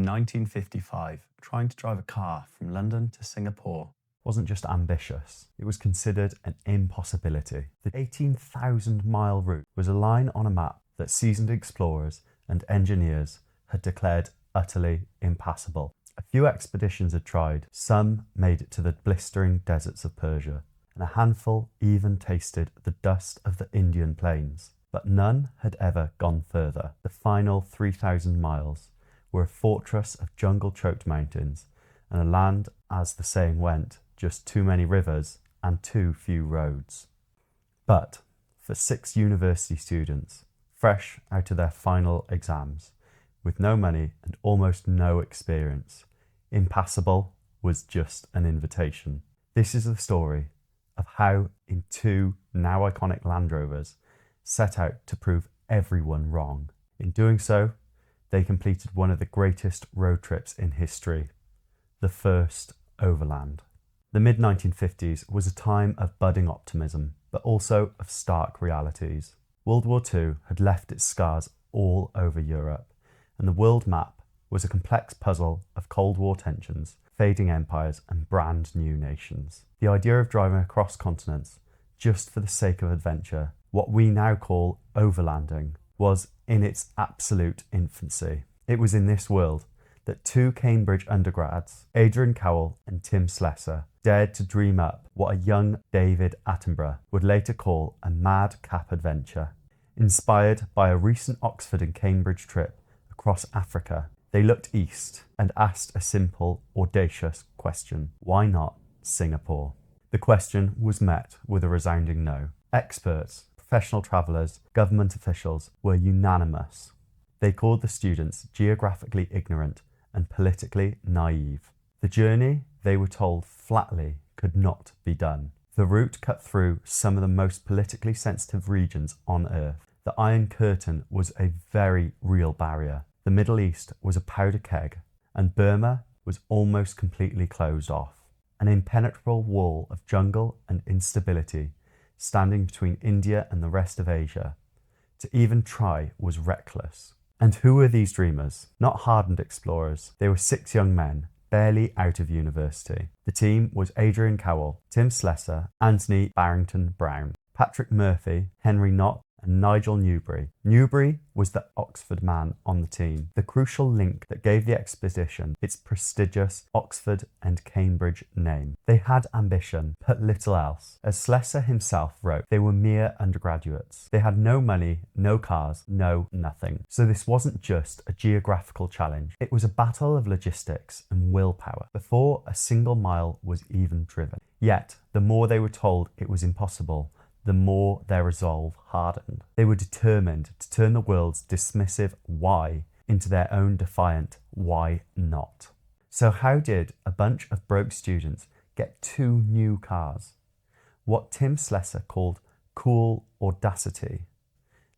1955, trying to drive a car from London to Singapore wasn't just ambitious, it was considered an impossibility. The 18,000-mile route was a line on a map that seasoned explorers and engineers had declared utterly impassable. A few expeditions had tried, some made it to the blistering deserts of Persia, and a handful even tasted the dust of the Indian plains. But none had ever gone further. The final 3,000 miles were a fortress of jungle-choked mountains and a land, as the saying went, just too many rivers and too few roads. But for 6 university students, fresh out of their final exams, with no money and almost no experience, impassable was just an invitation. This is the story of how, in 2 now iconic Land Rovers, set out to prove everyone wrong. In doing so, they completed one of the greatest road trips in history, the first overland. The mid-1950s was a time of budding optimism, but also of stark realities. World War II had left its scars all over Europe, and the world map was a complex puzzle of Cold War tensions, fading empires, and brand new nations. The idea of driving across continents just for the sake of adventure, what we now call overlanding, was in its absolute infancy. It was in this world that 2 Cambridge undergrads, Adrian Cowell and Tim Slessor, dared to dream up what a young David Attenborough would later call a madcap adventure. Inspired by a recent Oxford and Cambridge trip across Africa, they looked east and asked a simple, audacious question: why not Singapore? The question was met with a resounding no. Experts, professional travellers, government officials were unanimous. They called the students geographically ignorant and politically naive. The journey, they were told flatly, could not be done. The route cut through some of the most politically sensitive regions on Earth. The Iron Curtain was a very real barrier. The Middle East was a powder keg, and Burma was almost completely closed off. An impenetrable wall of jungle and instability standing between India and the rest of Asia. To even try was reckless. And who were these dreamers? Not hardened explorers. They were 6 young men, barely out of university. The team was Adrian Cowell, Tim Slessor, Anthony Barrington Brown, Patrick Murphy, Henry Knott, and Nigel Newbury. Newbury was the Oxford man on the team, the crucial link that gave the expedition its prestigious Oxford and Cambridge name. They had ambition, but little else. As Slessor himself wrote, they were mere undergraduates. They had no money, no cars, no nothing. So this wasn't just a geographical challenge. It was a battle of logistics and willpower before a single mile was even driven. Yet, the more they were told it was impossible, the more their resolve hardened. They were determined to turn the world's dismissive why into their own defiant why not. So how did a bunch of broke students get 2 new cars? What Tim Slessor called cool audacity.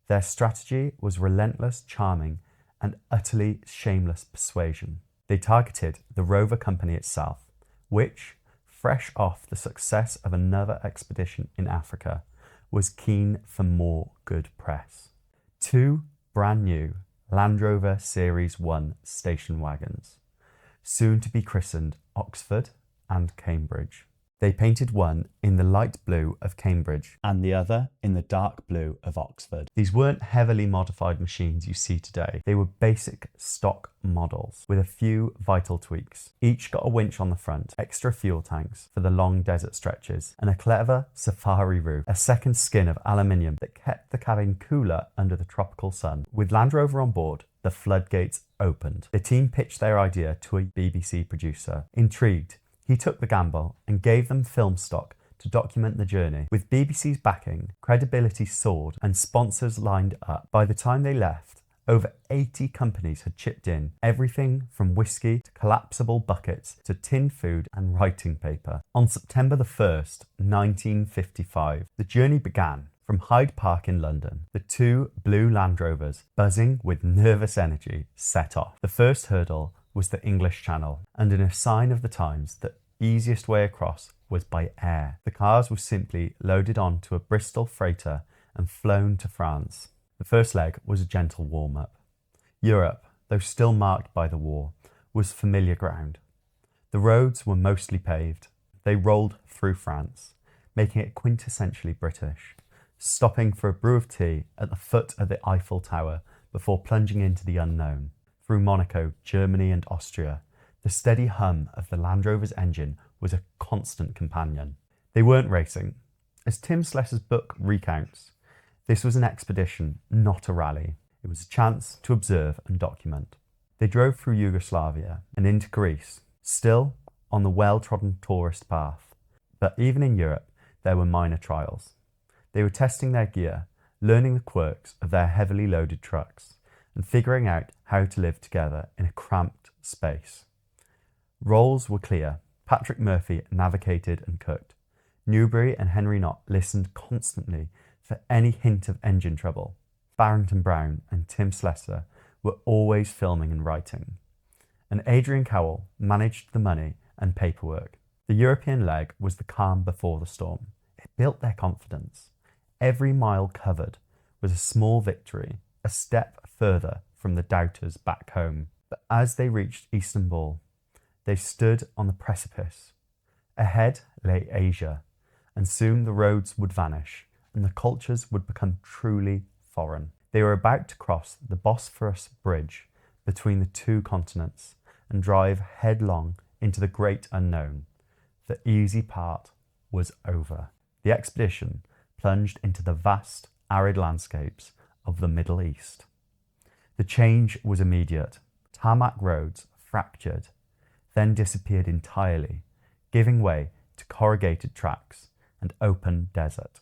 Their strategy was relentless charming and utterly shameless persuasion. They targeted the Rover company itself, which, fresh off the success of another expedition in Africa, was keen for more good press. 2 brand new Land Rover Series 1 station wagons, soon to be christened Oxford and Cambridge. They painted one in the light blue of Cambridge and the other in the dark blue of Oxford. These weren't heavily modified machines you see today. They were basic stock models with a few vital tweaks. Each got a winch on the front, extra fuel tanks for the long desert stretches, and a clever safari roof, a second skin of aluminium that kept the cabin cooler under the tropical sun. With Land Rover on board, the floodgates opened. The team pitched their idea to a BBC producer. Intrigued, he took the gamble and gave them film stock to document the journey. With BBC's backing, credibility soared and sponsors lined up. By the time they left, over 80 companies had chipped in, everything from whiskey to collapsible buckets to tinned food and writing paper. On September the 1st, 1955, the journey began. From Hyde Park in London, the 2 blue Land Rovers, buzzing with nervous energy, set off. The first hurdle was the English Channel, and in a sign of the times, the easiest way across was by air. The cars were simply loaded onto a Bristol freighter and flown to France. The first leg was a gentle warm-up. Europe, though still marked by the war, was familiar ground. The roads were mostly paved. They rolled through France, making it quintessentially British, stopping for a brew of tea at the foot of the Eiffel Tower before plunging into the unknown. Through Monaco, Germany and Austria, the steady hum of the Land Rover's engine was a constant companion. They weren't racing. As Tim Slessor's book recounts, this was an expedition, not a rally. It was a chance to observe and document. They drove through Yugoslavia and into Greece, still on the well-trodden tourist path. But even in Europe, there were minor trials. They were testing their gear, learning the quirks of their heavily loaded trucks, and figuring out how to live together in a cramped space. Roles were clear. Patrick Murphy navigated and cooked. Newbury and Henry Knott listened constantly for any hint of engine trouble. Barrington Brown and Tim Slessor were always filming and writing. And Adrian Cowell managed the money and paperwork. The European leg was the calm before the storm. It built their confidence. Every mile covered was a small victory, a step further from the doubters back home. But as they reached Istanbul, they stood on the precipice. Ahead lay Asia, and soon the roads would vanish, and the cultures would become truly foreign. They were about to cross the Bosphorus Bridge between the two continents and drive headlong into the great unknown. The easy part was over. The expedition plunged into the vast, arid landscapes of the Middle East. The change was immediate. Tarmac roads fractured, then disappeared entirely, giving way to corrugated tracks and open desert.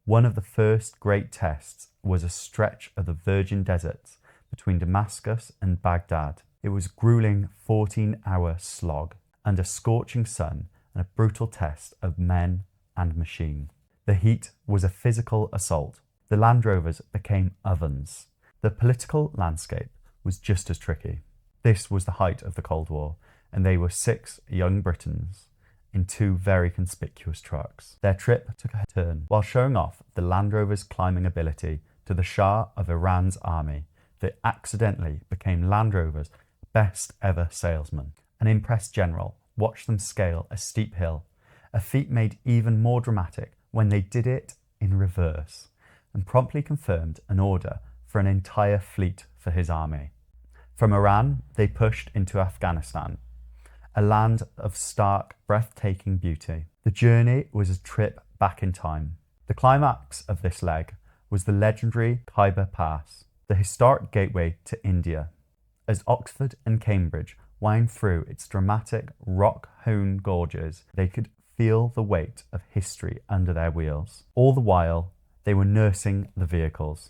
One of the first great tests was a stretch of the virgin deserts between Damascus and Baghdad. It was a grueling 14-hour slog under scorching sun and a brutal test of men and machine. The heat was a physical assault. The Land Rovers became ovens. The political landscape was just as tricky. This was the height of the Cold War, and they were 6 young Britons in 2 very conspicuous trucks. Their trip took a turn. While showing off the Land Rover's climbing ability to the Shah of Iran's army, they accidentally became Land Rover's best ever salesman. An impressed general watched them scale a steep hill, a feat made even more dramatic when they did it in reverse, and promptly confirmed an order for an entire fleet for his army. From Iran, they pushed into Afghanistan, a land of stark, breathtaking beauty. The journey was a trip back in time. The climax of this leg was the legendary Khyber Pass, the historic gateway to India. As Oxford and Cambridge wound through its dramatic, rock-hewn gorges, they could feel the weight of history under their wheels. All the while, they were nursing the vehicles.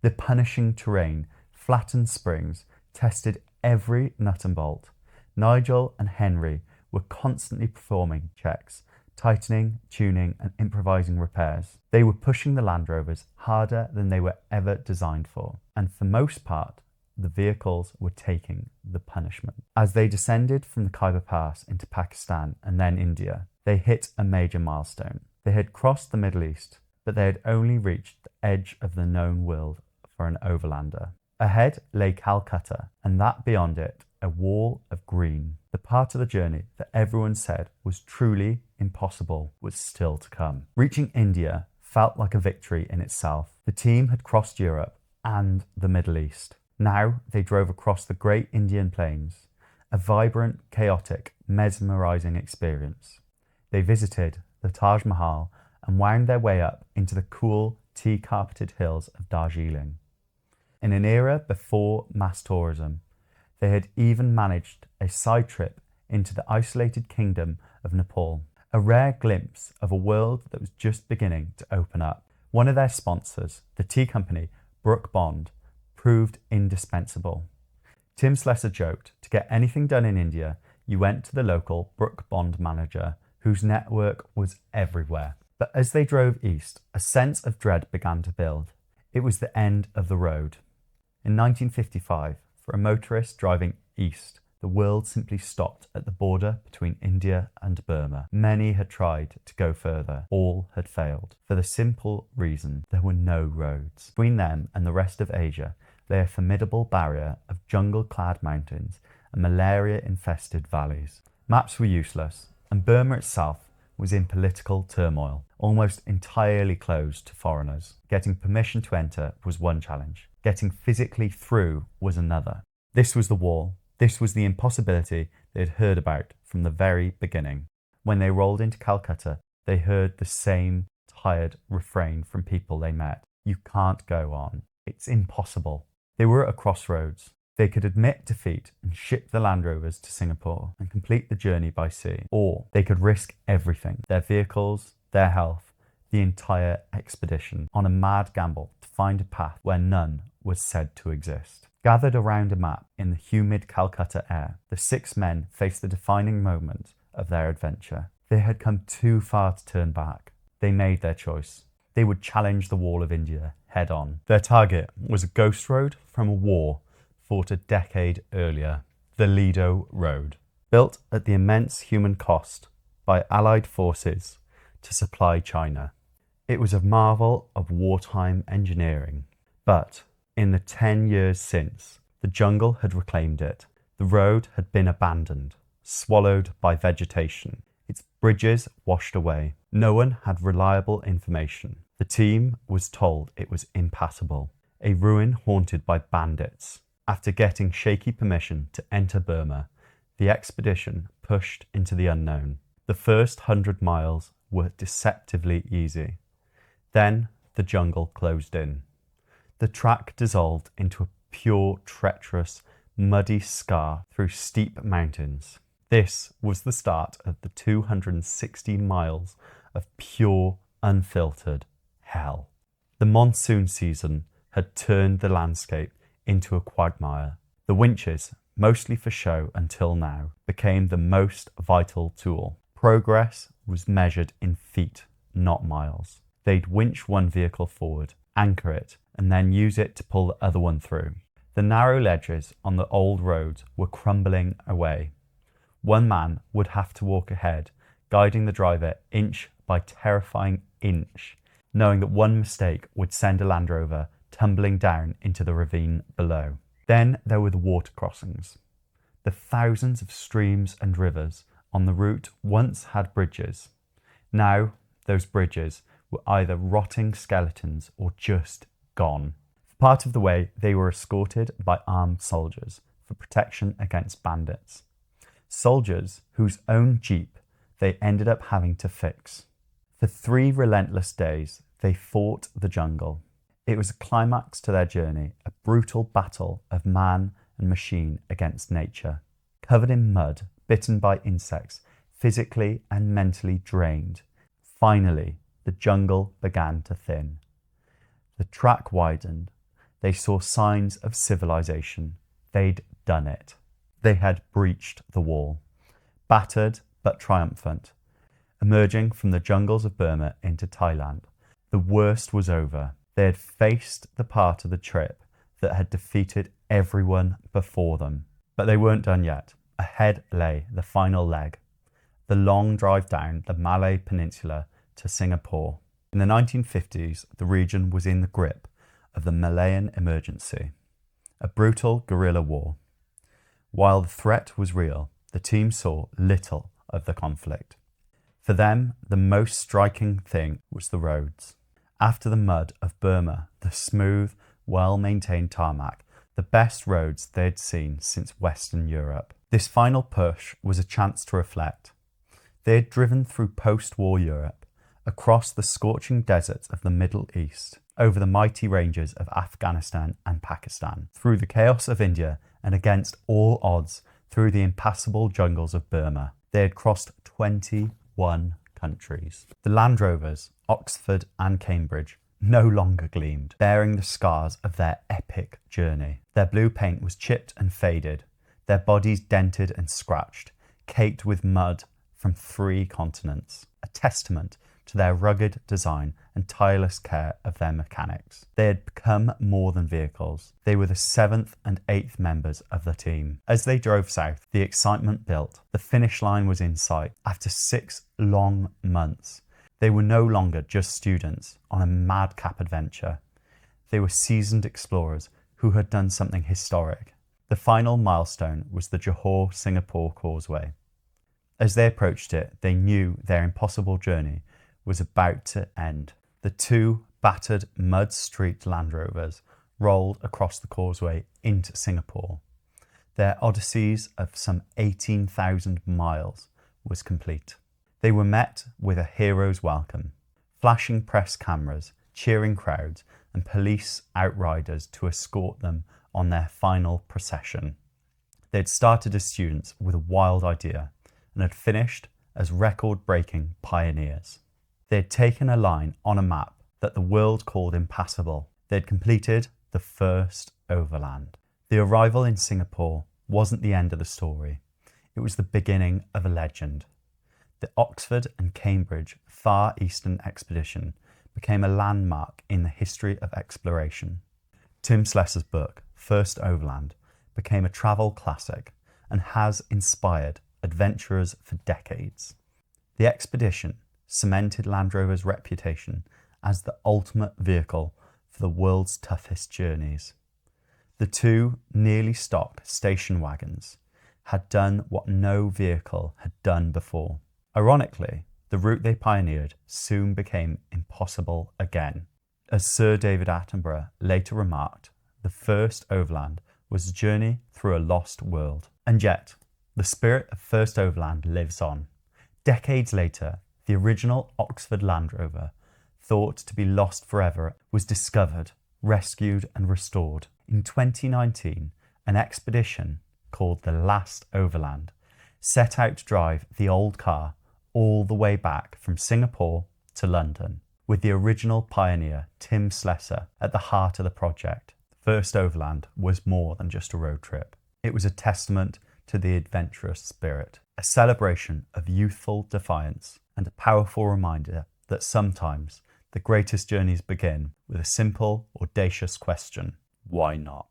The punishing terrain, flattened springs, tested every nut and bolt. Nigel and Henry were constantly performing checks, tightening, tuning and improvising repairs. They were pushing the Land Rovers harder than they were ever designed for, and for most part, the vehicles were taking the punishment. As they descended from the Khyber Pass into Pakistan and then India, they hit a major milestone. They had crossed the Middle East, but they had only reached the edge of the known world for an overlander. Ahead lay Calcutta, and that beyond it, a wall of green. The part of the journey that everyone said was truly impossible was still to come. Reaching India felt like a victory in itself. The team had crossed Europe and the Middle East. Now they drove across the great Indian plains, a vibrant, chaotic, mesmerizing experience. They visited the Taj Mahal and wound their way up into the cool, tea-carpeted hills of Darjeeling. In an era before mass tourism, they had even managed a side trip into the isolated kingdom of Nepal, a rare glimpse of a world that was just beginning to open up. One of their sponsors, the tea company Brooke Bond, proved indispensable. Tim Slessor joked, to get anything done in India, you went to the local Brooke Bond manager, whose network was everywhere. But as they drove east, a sense of dread began to build. It was the end of the road. In 1955, for a motorist driving east, the world simply stopped at the border between India and Burma. Many had tried to go further. All had failed, for the simple reason there were no roads. Between them and the rest of Asia lay a formidable barrier of jungle-clad mountains and malaria-infested valleys. Maps were useless, and Burma itself was in political turmoil, almost entirely closed to foreigners. Getting permission to enter was one challenge. Getting physically through was another. This was the wall. This was the impossibility they had heard about from the very beginning. When they rolled into Calcutta, they heard the same tired refrain from people they met. You can't go on. It's impossible. They were at a crossroads. They could admit defeat and ship the Land Rovers to Singapore and complete the journey by sea. Or they could risk everything, their vehicles, their health, the entire expedition, on a mad gamble to find a path where none was said to exist. Gathered around a map in the humid Calcutta air, the 6 men faced the defining moment of their adventure. They had come too far to turn back. They made their choice. They would challenge the Wall of India head on. Their target was a ghost road from a war fought a decade earlier, the Lido Road, built at the immense human cost by Allied forces to supply China. It was a marvel of wartime engineering, but in the 10 years since, the jungle had reclaimed it. The road had been abandoned, swallowed by vegetation, its bridges washed away. No one had reliable information. The team was told it was impassable, a ruin haunted by bandits. After getting shaky permission to enter Burma, the expedition pushed into the unknown. The first 100 miles were deceptively easy. Then the jungle closed in. The track dissolved into a pure, treacherous, muddy scar through steep mountains. This was the start of the 260 miles of pure, unfiltered hell. The monsoon season had turned the landscape into a quagmire. The winches, mostly for show until now, became the most vital tool. Progress was measured in feet, not miles. They'd winch one vehicle forward, anchor it, and then use it to pull the other one through. The narrow ledges on the old roads were crumbling away. One man would have to walk ahead, guiding the driver inch by terrifying inch, knowing that one mistake would send a Land Rover tumbling down into the ravine below. Then there were the water crossings. The thousands of streams and rivers on the route once had bridges. Now those bridges were either rotting skeletons or just gone. For part of the way, they were escorted by armed soldiers for protection against bandits. Soldiers whose own jeep they ended up having to fix. For 3 relentless days, they fought the jungle. It was a climax to their journey, a brutal battle of man and machine against nature. Covered in mud, bitten by insects, physically and mentally drained. Finally, the jungle began to thin. The track widened. They saw signs of civilization. They'd done it. They had breached the wall. Battered but triumphant. Emerging from the jungles of Burma into Thailand, the worst was over. They had faced the part of the trip that had defeated everyone before them. But they weren't done yet. Ahead lay the final leg, the long drive down the Malay Peninsula to Singapore. In the 1950s, the region was in the grip of the Malayan emergency, a brutal guerrilla war. While the threat was real, the team saw little of the conflict. For them, the most striking thing was the roads. After the mud of Burma, the smooth, well-maintained tarmac, the best roads they'd seen since Western Europe. This final push was a chance to reflect. They had driven through post-war Europe, across the scorching deserts of the Middle East, over the mighty ranges of Afghanistan and Pakistan, through the chaos of India, and against all odds, through the impassable jungles of Burma. They had crossed 21 countries. The Land Rovers, Oxford and Cambridge, no longer gleamed, bearing the scars of their epic journey. Their blue paint was chipped and faded, their bodies dented and scratched, caked with mud from 3 continents, a testament to their rugged design and tireless care of their mechanics. They had become more than vehicles. They were the 7th and 8th members of the team. As they drove south, the excitement built. The finish line was in sight. After 6 long months, they were no longer just students on a madcap adventure. They were seasoned explorers who had done something historic. The final milestone was the Johor-Singapore Causeway. As they approached it, they knew their impossible journey was about to end. The two battered mud street Land Rovers rolled across the causeway into Singapore. Their odysseys of some 18,000 miles was complete. They were met with a hero's welcome, flashing press cameras, cheering crowds, and police outriders to escort them on their final procession. They had started as students with a wild idea and had finished as record-breaking pioneers. They had taken a line on a map that the world called impassable. They had completed the first overland. The arrival in Singapore wasn't the end of the story. It was the beginning of a legend. The Oxford and Cambridge Far Eastern Expedition became a landmark in the history of exploration. Tim Slessor's book, First Overland, became a travel classic and has inspired adventurers for decades. The expedition cemented Land Rover's reputation as the ultimate vehicle for the world's toughest journeys. The two nearly stock station wagons had done what no vehicle had done before. Ironically, the route they pioneered soon became impossible again. As Sir David Attenborough later remarked, the first overland was a journey through a lost world. And yet, the spirit of First Overland lives on. Decades later, the original Oxford Land Rover, thought to be lost forever, was discovered, rescued and restored. In 2019, an expedition called the Last Overland set out to drive the old car all the way back from Singapore to London, with the original pioneer Tim Slessor at the heart of the project. First Overland was more than just a road trip. It was a testament to the adventurous spirit, a celebration of youthful defiance, and a powerful reminder that sometimes the greatest journeys begin with a simple, audacious question: why not?